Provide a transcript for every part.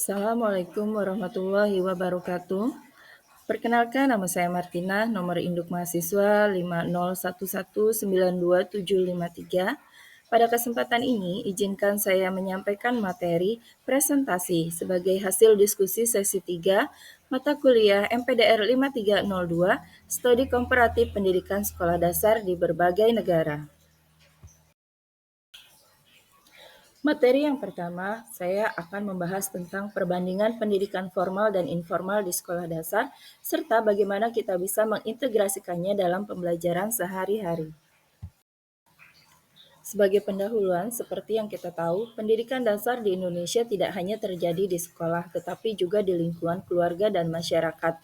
Assalamualaikum warahmatullahi wabarakatuh. Perkenalkan, nama saya Martina, nomor induk mahasiswa 501192753. Pada kesempatan ini, izinkan saya menyampaikan materi presentasi sebagai hasil diskusi sesi 3 mata kuliah MPDR 5302, Studi Komparatif Pendidikan Sekolah Dasar di berbagai negara. Materi yang pertama, saya akan membahas tentang perbandingan pendidikan formal dan informal di sekolah dasar, serta bagaimana kita bisa mengintegrasikannya dalam pembelajaran sehari-hari. Sebagai pendahuluan, seperti yang kita tahu, pendidikan dasar di Indonesia tidak hanya terjadi di sekolah, tetapi juga di lingkungan keluarga dan masyarakat.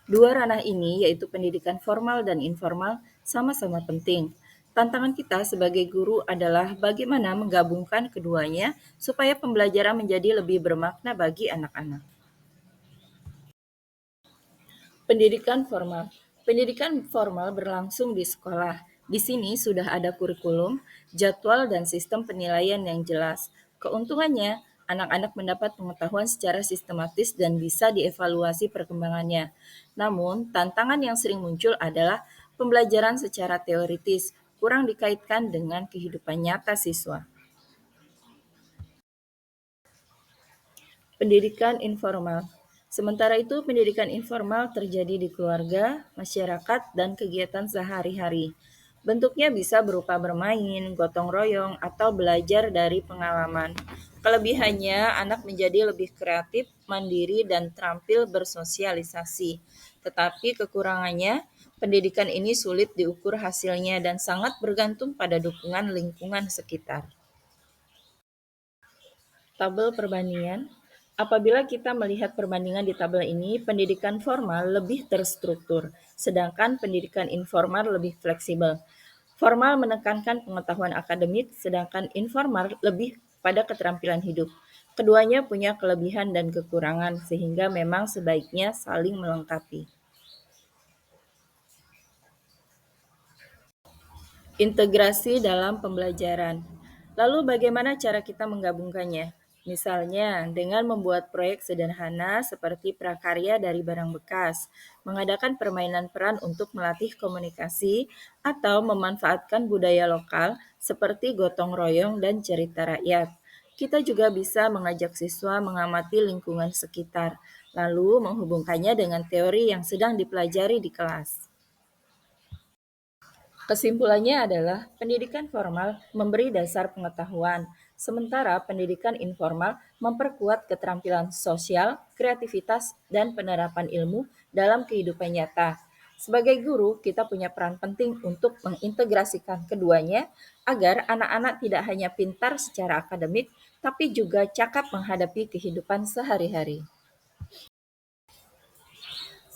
Dua ranah ini, yaitu pendidikan formal dan informal, sama-sama penting. Tantangan kita sebagai guru adalah bagaimana menggabungkan keduanya supaya pembelajaran menjadi lebih bermakna bagi anak-anak. Pendidikan formal. Pendidikan formal berlangsung di sekolah. Di sini sudah ada kurikulum, jadwal, dan sistem penilaian yang jelas. Keuntungannya, anak-anak mendapat pengetahuan secara sistematis dan bisa dievaluasi perkembangannya. Namun, tantangan yang sering muncul adalah pembelajaran secara teoritis, kurang dikaitkan dengan kehidupan nyata siswa. Pendidikan informal. Sementara itu, pendidikan informal terjadi di keluarga, masyarakat, dan kegiatan sehari-hari. Bentuknya bisa berupa bermain, gotong royong, atau belajar dari pengalaman. Kelebihannya, anak menjadi lebih kreatif, mandiri, dan terampil bersosialisasi. Tetapi kekurangannya, pendidikan ini sulit diukur hasilnya dan sangat bergantung pada dukungan lingkungan sekitar. Tabel perbandingan. Apabila kita melihat perbandingan di tabel ini, pendidikan formal lebih terstruktur, sedangkan pendidikan informal lebih fleksibel. Formal menekankan pengetahuan akademik, sedangkan informal lebih pada keterampilan hidup. Keduanya punya kelebihan dan kekurangan, sehingga memang sebaiknya saling melengkapi. Integrasi dalam pembelajaran. Lalu bagaimana cara kita menggabungkannya? Misalnya dengan membuat proyek sederhana seperti prakarya dari barang bekas, mengadakan permainan peran untuk melatih komunikasi, atau memanfaatkan budaya lokal seperti gotong royong dan cerita rakyat. Kita juga bisa mengajak siswa mengamati lingkungan sekitar, lalu menghubungkannya dengan teori yang sedang dipelajari di kelas. Kesimpulannya adalah pendidikan formal memberi dasar pengetahuan, sementara pendidikan informal memperkuat keterampilan sosial, kreativitas, dan penerapan ilmu dalam kehidupan nyata. Sebagai guru, kita punya peran penting untuk mengintegrasikan keduanya agar anak-anak tidak hanya pintar secara akademik, tapi juga cakap menghadapi kehidupan sehari-hari.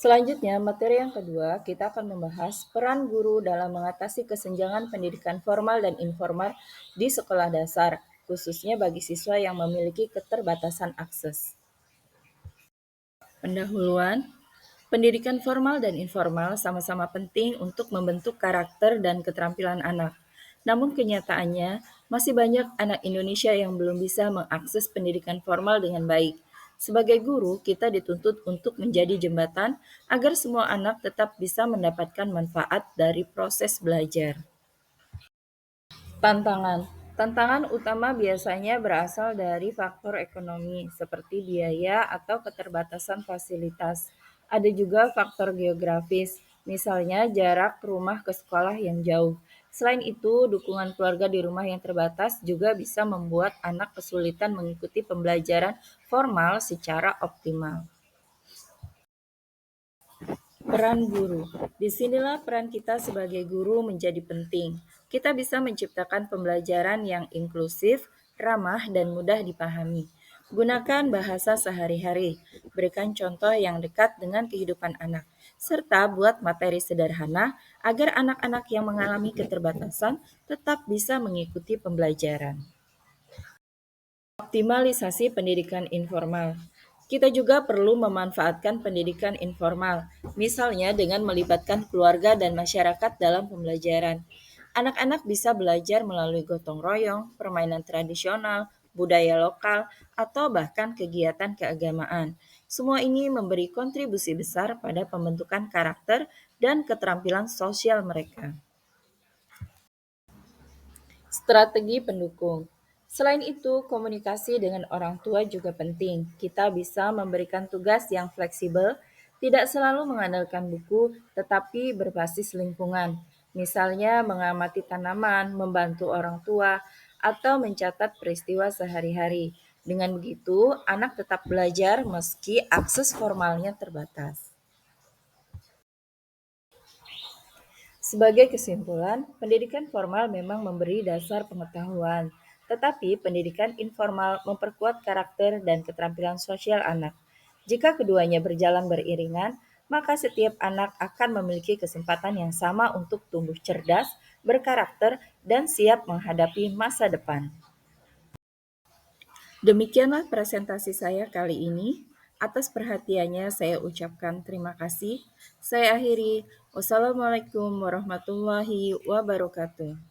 Selanjutnya, materi yang kedua, kita akan membahas peran guru dalam mengatasi kesenjangan pendidikan formal dan informal di sekolah dasar, khususnya bagi siswa yang memiliki keterbatasan akses. Pendahuluan, pendidikan formal dan informal sama-sama penting untuk membentuk karakter dan keterampilan anak. Namun kenyataannya, masih banyak anak Indonesia yang belum bisa mengakses pendidikan formal dengan baik. Sebagai guru, kita dituntut untuk menjadi jembatan agar semua anak tetap bisa mendapatkan manfaat dari proses belajar. Tantangan. Tantangan utama biasanya berasal dari faktor ekonomi seperti biaya atau keterbatasan fasilitas. Ada juga faktor geografis, misalnya jarak rumah ke sekolah yang jauh. Selain itu, dukungan keluarga di rumah yang terbatas juga bisa membuat anak kesulitan mengikuti pembelajaran formal secara optimal. Peran guru. Disinilah peran kita sebagai guru menjadi penting. Kita bisa menciptakan pembelajaran yang inklusif, ramah, dan mudah dipahami. Gunakan bahasa sehari-hari, berikan contoh yang dekat dengan kehidupan anak, serta buat materi sederhana agar anak-anak yang mengalami keterbatasan tetap bisa mengikuti pembelajaran. Optimalisasi pendidikan informal. Kita juga perlu memanfaatkan pendidikan informal, misalnya dengan melibatkan keluarga dan masyarakat dalam pembelajaran. Anak-anak bisa belajar melalui gotong royong, permainan tradisional, budaya lokal, atau bahkan kegiatan keagamaan. Semua ini memberi kontribusi besar pada pembentukan karakter dan keterampilan sosial mereka. Strategi pendukung. Selain itu, komunikasi dengan orang tua juga penting. Kita bisa memberikan tugas yang fleksibel, tidak selalu mengandalkan buku, tetapi berbasis lingkungan. Misalnya mengamati tanaman, membantu orang tua, atau mencatat peristiwa sehari-hari. Dengan begitu, anak tetap belajar meski akses formalnya terbatas. Sebagai kesimpulan, pendidikan formal memang memberi dasar pengetahuan, tetapi pendidikan informal memperkuat karakter dan keterampilan sosial anak. Jika keduanya berjalan beriringan, maka setiap anak akan memiliki kesempatan yang sama untuk tumbuh cerdas, berkarakter, dan siap menghadapi masa depan. Demikianlah presentasi saya kali ini. Atas perhatiannya saya ucapkan terima kasih. Saya akhiri. Wassalamualaikum warahmatullahi wabarakatuh.